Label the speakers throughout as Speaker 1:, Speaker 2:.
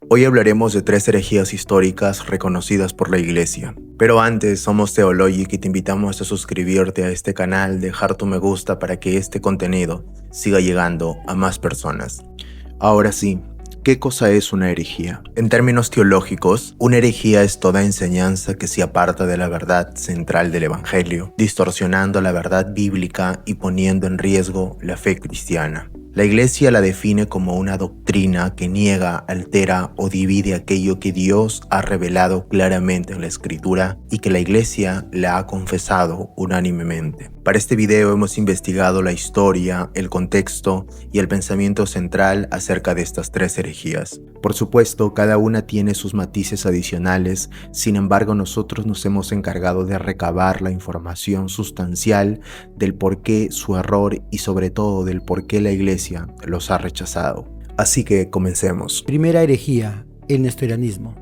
Speaker 1: Hoy hablaremos de 3 herejías históricas reconocidas por la Iglesia. Pero antes, somos Theologic y te invitamos a suscribirte a este canal, dejar tu me gusta para que este contenido siga llegando a más personas. Ahora sí, ¿qué cosa es una herejía? En términos teológicos, una herejía es toda enseñanza que se aparta de la verdad central del Evangelio, distorsionando la verdad bíblica y poniendo en riesgo la fe cristiana. La Iglesia la define como una doctrina que niega, altera o divide aquello que Dios ha revelado claramente en la Escritura y que la Iglesia la ha confesado unánimemente. Para este video hemos investigado la historia, el contexto y el pensamiento central acerca de estas 3 herejías. Por supuesto, cada una tiene sus matices adicionales, sin embargo nosotros nos hemos encargado de recabar la información sustancial del por qué su error y sobre todo del por qué la Iglesia los ha rechazado. Así que comencemos.
Speaker 2: Primera herejía, el nestorianismo.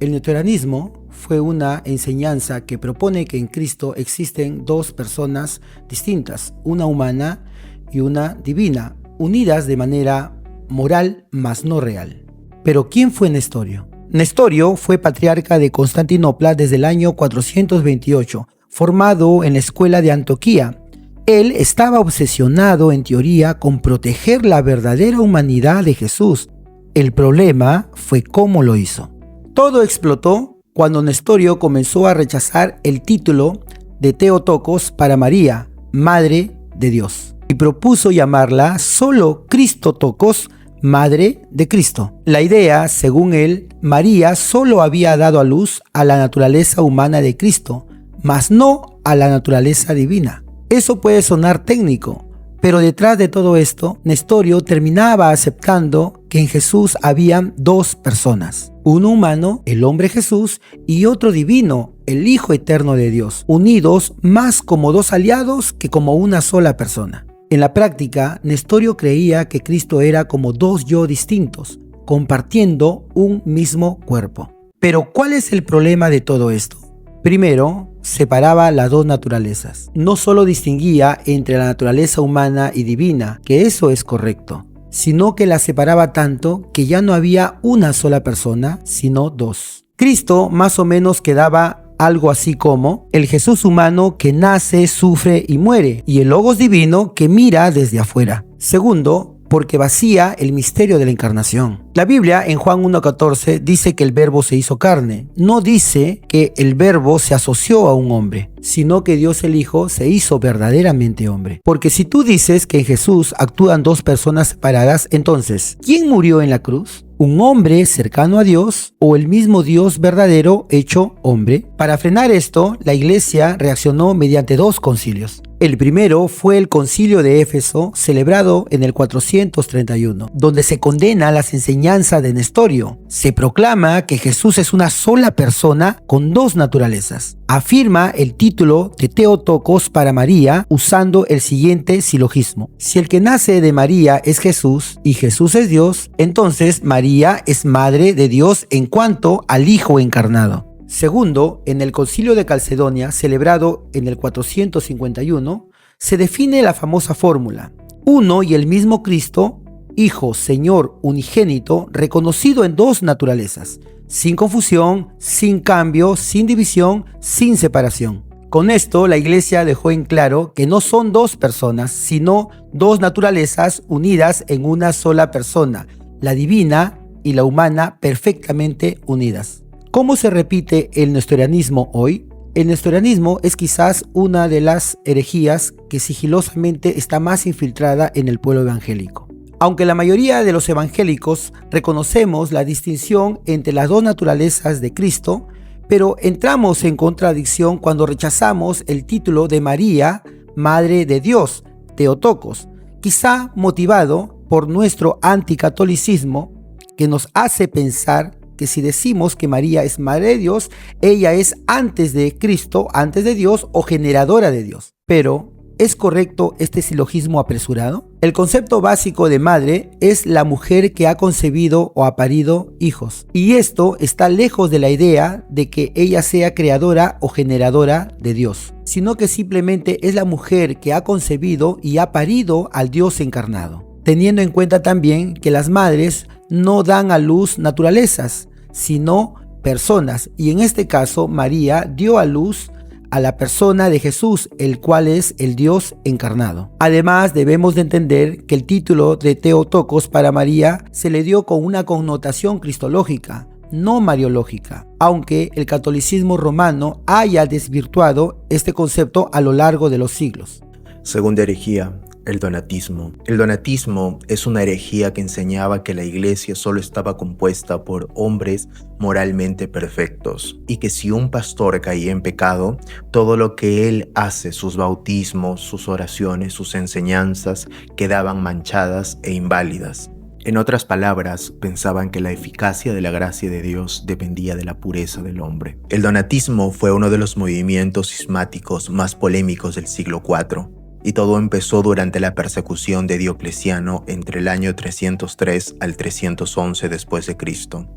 Speaker 2: El nestorianismo fue una enseñanza que propone que en Cristo existen 2 personas distintas, una humana y una divina, unidas de manera moral mas no real. Pero ¿quién fue Nestorio? Nestorio fue patriarca de Constantinopla desde el año 428, formado en la escuela de Antioquía. Él estaba obsesionado en teoría con proteger la verdadera humanidad de Jesús. El problema fue cómo lo hizo. Todo explotó cuando Nestorio comenzó a rechazar el título de Theotokos para María, Madre de Dios, y propuso llamarla solo Christotokos, Madre de Cristo. La idea, según él, María solo había dado a luz a la naturaleza humana de Cristo, mas no a la naturaleza divina. Eso puede sonar técnico, pero detrás de todo esto, Nestorio terminaba aceptando que en Jesús habían 2 personas, uno humano, el hombre Jesús, y otro divino, el Hijo eterno de Dios, unidos más como 2 aliados que como una sola persona. En la práctica, Nestorio creía que Cristo era como 2 yo distintos, compartiendo un mismo cuerpo. Pero ¿cuál es el problema de todo esto? Primero, separaba las 2 naturalezas. No solo distinguía entre la naturaleza humana y divina, que eso es correcto, sino que las separaba tanto que ya no había una sola persona, sino 2. Cristo más o menos quedaba algo así como el Jesús humano que nace, sufre y muere, y el Logos divino que mira desde afuera. Segundo, porque vacía el misterio de la encarnación. La Biblia en Juan 1:14 dice que el verbo se hizo carne. No dice que el verbo se asoció a un hombre, sino que Dios el Hijo se hizo verdaderamente hombre. Porque si tú dices que en Jesús actúan 2 personas separadas, entonces, ¿quién murió en la cruz? ¿Un hombre cercano a Dios o el mismo Dios verdadero hecho hombre? Para frenar esto, la Iglesia reaccionó mediante 2 concilios. El primero fue el concilio de Éfeso, celebrado en el 431, donde se condena las enseñanzas de Nestorio. Se proclama que Jesús es una sola persona con 2 naturalezas. Afirma el título de Theotokos para María usando el siguiente silogismo. Si el que nace de María es Jesús y Jesús es Dios, entonces María es madre de Dios en cuanto al Hijo encarnado. Segundo, en el Concilio de Calcedonia, celebrado en el 451, se define la famosa fórmula: uno y el mismo Cristo, Hijo, Señor, unigénito, reconocido en 2 naturalezas, sin confusión, sin cambio, sin división, sin separación. Con esto, la Iglesia dejó en claro que no son 2 personas, sino 2 naturalezas unidas en una sola persona, la divina y la humana perfectamente unidas. ¿Cómo se repite el nestorianismo hoy? El nestorianismo es quizás una de las herejías que sigilosamente está más infiltrada en el pueblo evangélico. Aunque la mayoría de los evangélicos reconocemos la distinción entre las 2 naturalezas de Cristo, pero entramos en contradicción cuando rechazamos el título de María, Madre de Dios, Theotokos, quizá motivado por nuestro anticatolicismo que nos hace pensar que si decimos que María es Madre de Dios, ella es antes de Cristo, antes de Dios o generadora de Dios. Pero, ¿es correcto este silogismo apresurado? El concepto básico de madre es la mujer que ha concebido o ha parido hijos. Y esto está lejos de la idea de que ella sea creadora o generadora de Dios, sino que simplemente es la mujer que ha concebido y ha parido al Dios encarnado. Teniendo en cuenta también que las madres no dan a luz naturalezas, sino personas. Y en este caso, María dio a luz a la persona de Jesús, el cual es el Dios encarnado. Además, debemos de entender que el título de Theotokos para María se le dio con una connotación cristológica, no mariológica, aunque el catolicismo romano haya desvirtuado este concepto a lo largo de los siglos.
Speaker 1: Segunda herejía, el donatismo. El donatismo es una herejía que enseñaba que la iglesia solo estaba compuesta por hombres moralmente perfectos y que si un pastor caía en pecado, todo lo que él hace, sus bautismos, sus oraciones, sus enseñanzas, quedaban manchadas e inválidas. En otras palabras, pensaban que la eficacia de la gracia de Dios dependía de la pureza del hombre. El donatismo fue uno de los movimientos cismáticos más polémicos del siglo IV. Y todo empezó durante la persecución de Diocleciano entre el año 303 al 311 después de Cristo.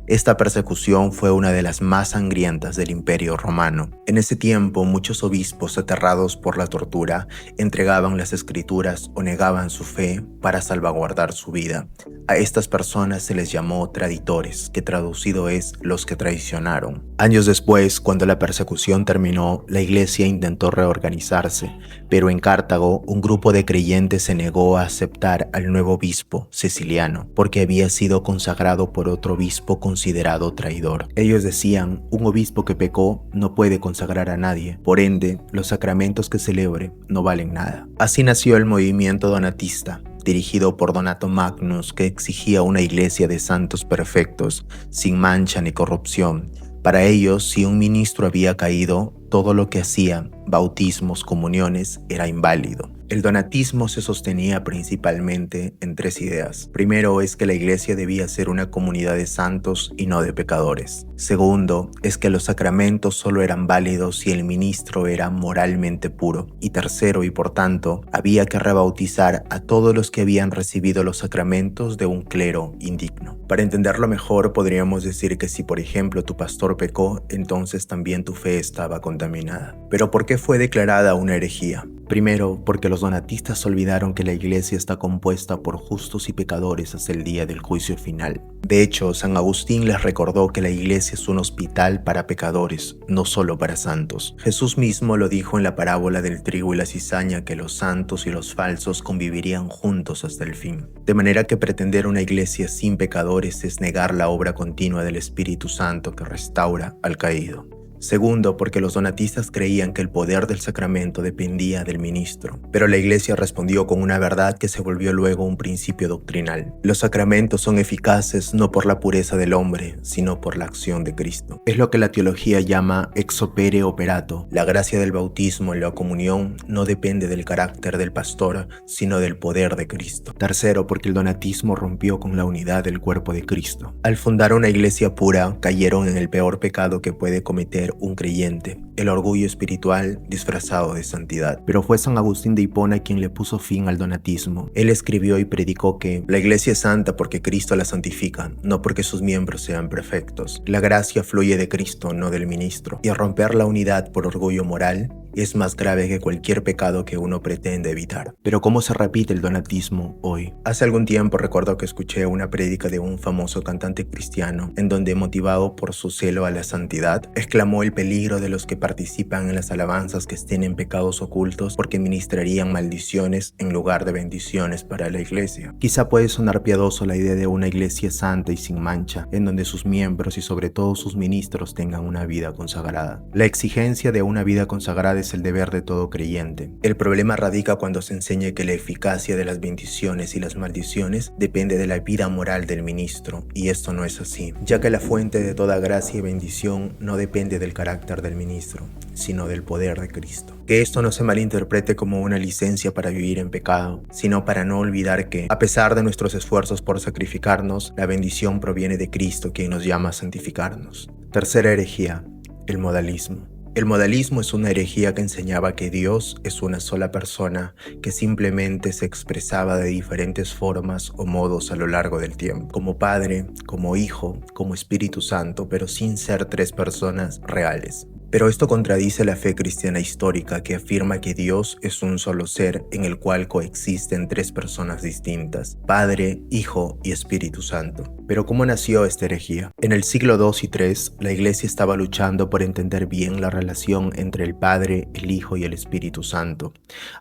Speaker 1: Esta persecución fue una de las más sangrientas del Imperio Romano. En ese tiempo, muchos obispos, aterrados por la tortura, entregaban las escrituras o negaban su fe para salvaguardar su vida. A estas personas se les llamó traditores, que traducido es los que traicionaron. Años después, cuando la persecución terminó, la iglesia intentó reorganizarse, pero en Cartago un grupo de creyentes se negó a aceptar al nuevo obispo, Ceciliano, porque había sido consagrado por otro obispo considerado traidor. Ellos decían, un obispo que pecó no puede consagrar a nadie, por ende, los sacramentos que celebre no valen nada. Así nació el movimiento donatista, dirigido por Donato Magnus, que exigía una iglesia de santos perfectos, sin mancha ni corrupción. Para ellos, si un ministro había caído, todo lo que hacía, bautismos, comuniones, era inválido. El donatismo se sostenía principalmente en tres ideas. Primero es que la iglesia debía ser una comunidad de santos y no de pecadores. Segundo es que los sacramentos solo eran válidos si el ministro era moralmente puro. Y tercero, y por tanto, había que rebautizar a todos los que habían recibido los sacramentos de un clero indigno. Para entenderlo mejor, podríamos decir que si por ejemplo tu pastor pecó, entonces también tu fe estaba contaminada. Pero ¿por qué fue declarada una herejía? Primero, porque los donatistas olvidaron que la iglesia está compuesta por justos y pecadores hasta el día del juicio final. De hecho, San Agustín les recordó que la iglesia es un hospital para pecadores, no solo para santos. Jesús mismo lo dijo en la parábola del trigo y la cizaña, que los santos y los falsos convivirían juntos hasta el fin. De manera que pretender una iglesia sin pecadores es negar la obra continua del Espíritu Santo que restaura al caído. Segundo, porque los donatistas creían que el poder del sacramento dependía del ministro, pero la iglesia respondió con una verdad que se volvió luego un principio doctrinal. Los sacramentos son eficaces no por la pureza del hombre, sino por la acción de Cristo. Es lo que la teología llama ex opere operato. La gracia del bautismo en la comunión no depende del carácter del pastor, sino del poder de Cristo. Tercero, porque el donatismo rompió con la unidad del cuerpo de Cristo. Al fundar una iglesia pura, cayeron en el peor pecado que puede cometer un creyente, el orgullo espiritual disfrazado de santidad. Pero fue San Agustín de Hipona quien le puso fin al donatismo. Él escribió y predicó que la iglesia es santa porque Cristo la santifica, no porque sus miembros sean perfectos. La gracia fluye de Cristo, no del ministro. Y romper la unidad por orgullo moral es más grave que cualquier pecado que uno pretende evitar. Pero ¿cómo se repite el donatismo hoy? Hace algún tiempo recuerdo que escuché una prédica de un famoso cantante cristiano, en donde, motivado por su celo a la santidad, exclamó el peligro de los que participan en las alabanzas que estén en pecados ocultos, porque ministrarían maldiciones en lugar de bendiciones para la iglesia. Quizá puede sonar piadoso la idea de una iglesia santa y sin mancha, en donde sus miembros y sobre todo sus ministros tengan una vida consagrada. La exigencia de una vida consagrada es el deber de todo creyente. El problema radica cuando se enseña que la eficacia de las bendiciones y las maldiciones depende de la vida moral del ministro, y esto no es así, ya que la fuente de toda gracia y bendición no depende del carácter del ministro, sino del poder de Cristo. Que esto no se malinterprete como una licencia para vivir en pecado, sino para no olvidar que, a pesar de nuestros esfuerzos por sacrificarnos, la bendición proviene de Cristo, quien nos llama a santificarnos. Tercera herejía, el modalismo. El modalismo es una herejía que enseñaba que Dios es una sola persona que simplemente se expresaba de diferentes formas o modos a lo largo del tiempo, como Padre, como Hijo, como Espíritu Santo, pero sin ser tres personas reales. Pero esto contradice la fe cristiana histórica que afirma que Dios es un solo ser en el cual coexisten tres personas distintas: Padre, Hijo y Espíritu Santo. Pero ¿cómo nació esta herejía? En el siglo II y III, la Iglesia estaba luchando por entender bien la relación entre el Padre, el Hijo y el Espíritu Santo.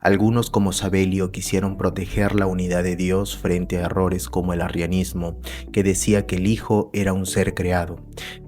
Speaker 1: Algunos, como Sabelio, quisieron proteger la unidad de Dios frente a errores como el arrianismo, que decía que el Hijo era un ser creado.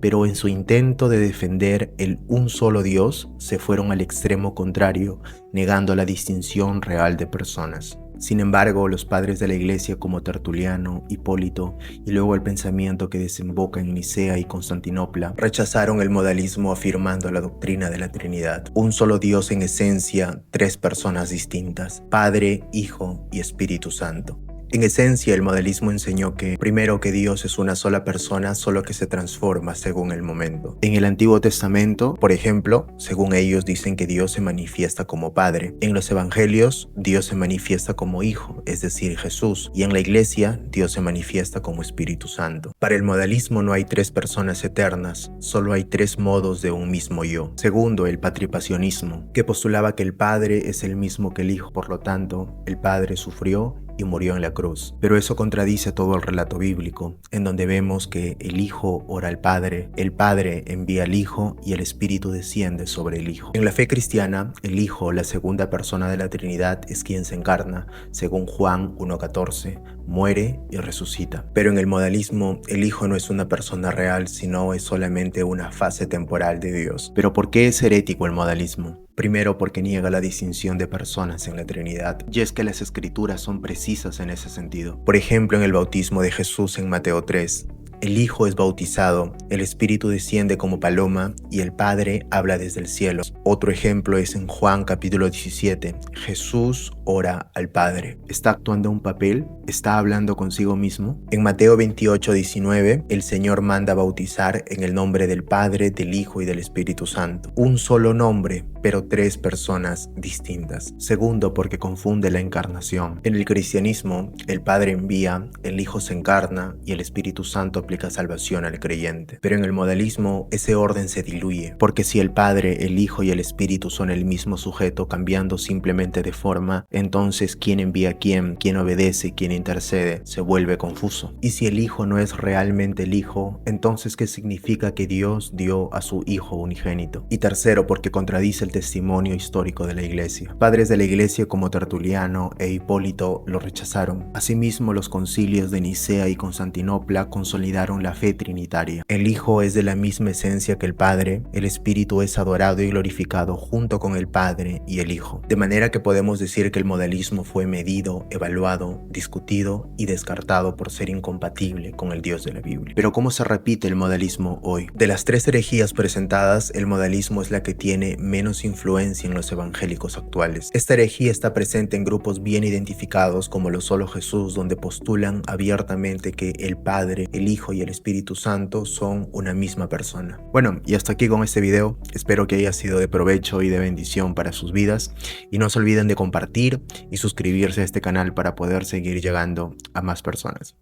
Speaker 1: Pero en su intento de defender el un solo Dios, se fueron al extremo contrario, negando la distinción real de personas. Sin embargo, los padres de la Iglesia como Tertuliano, Hipólito y luego el pensamiento que desemboca en Nicea y Constantinopla rechazaron el modalismo afirmando la doctrina de la Trinidad. Un solo Dios en esencia, tres personas distintas: Padre, Hijo y Espíritu Santo. En esencia, el modalismo enseñó que, primero, que Dios es una sola persona, solo que se transforma según el momento. En el Antiguo Testamento, por ejemplo, según ellos dicen que Dios se manifiesta como Padre. En los Evangelios, Dios se manifiesta como Hijo, es decir, Jesús. Y en la Iglesia, Dios se manifiesta como Espíritu Santo. Para el modalismo no hay tres personas eternas, solo hay tres modos de un mismo yo. Segundo, el patripacionismo, que postulaba que el Padre es el mismo que el Hijo. Por lo tanto, el Padre sufrió y murió en la cruz. Pero eso contradice todo el relato bíblico, en donde vemos que el Hijo ora al Padre, el Padre envía al Hijo y el Espíritu desciende sobre el Hijo. En la fe cristiana, el Hijo, la segunda persona de la Trinidad, es quien se encarna, según Juan 1:14, muere y resucita. Pero en el modalismo, el Hijo no es una persona real, sino es solamente una fase temporal de Dios. ¿Pero por qué es herético el modalismo? Primero, porque niega la distinción de personas en la Trinidad, y es que las Escrituras son precisas en ese sentido. Por ejemplo, en el bautismo de Jesús en Mateo 3, el Hijo es bautizado, el Espíritu desciende como paloma y el Padre habla desde el cielo. Otro ejemplo es en Juan capítulo 17. Jesús ora al Padre. ¿Está actuando un papel? ¿Está hablando consigo mismo? En Mateo 28:19, el Señor manda bautizar en el nombre del Padre, del Hijo y del Espíritu Santo. Un solo nombre, pero tres personas distintas. Segundo, porque confunde la encarnación. En el cristianismo, el Padre envía, el Hijo se encarna y el Espíritu Santo aplica salvación al creyente. Pero en el modalismo, ese orden se diluye, porque si el Padre, el Hijo y el Espíritu son el mismo sujeto, cambiando simplemente de forma, entonces ¿quién envía a quién obedece, quién intercede? Se vuelve confuso. Y si el Hijo no es realmente el Hijo, entonces ¿qué significa que Dios dio a su Hijo unigénito? Y tercero, porque contradice el testimonio histórico de la Iglesia. Padres de la Iglesia como Tertuliano e Hipólito lo rechazaron. Asimismo, los concilios de Nicea y Constantinopla consolidaron la fe trinitaria. El Hijo es de la misma esencia que el Padre, el Espíritu es adorado y glorificado junto con el Padre y el Hijo. De manera que podemos decir que el modalismo fue medido, evaluado, discutido y descartado por ser incompatible con el Dios de la Biblia. Pero ¿cómo se repite el modalismo hoy? De las tres herejías presentadas, el modalismo es la que tiene menos influencia en los evangélicos actuales. Esta herejía está presente en grupos bien identificados como los Solo Jesús, donde postulan abiertamente que el Padre, el Hijo y el Espíritu Santo son una misma persona. Bueno, y hasta aquí con este video. Espero que haya sido de provecho y de bendición para sus vidas. Y no se olviden de compartir y suscribirse a este canal para poder seguir llegando a más personas.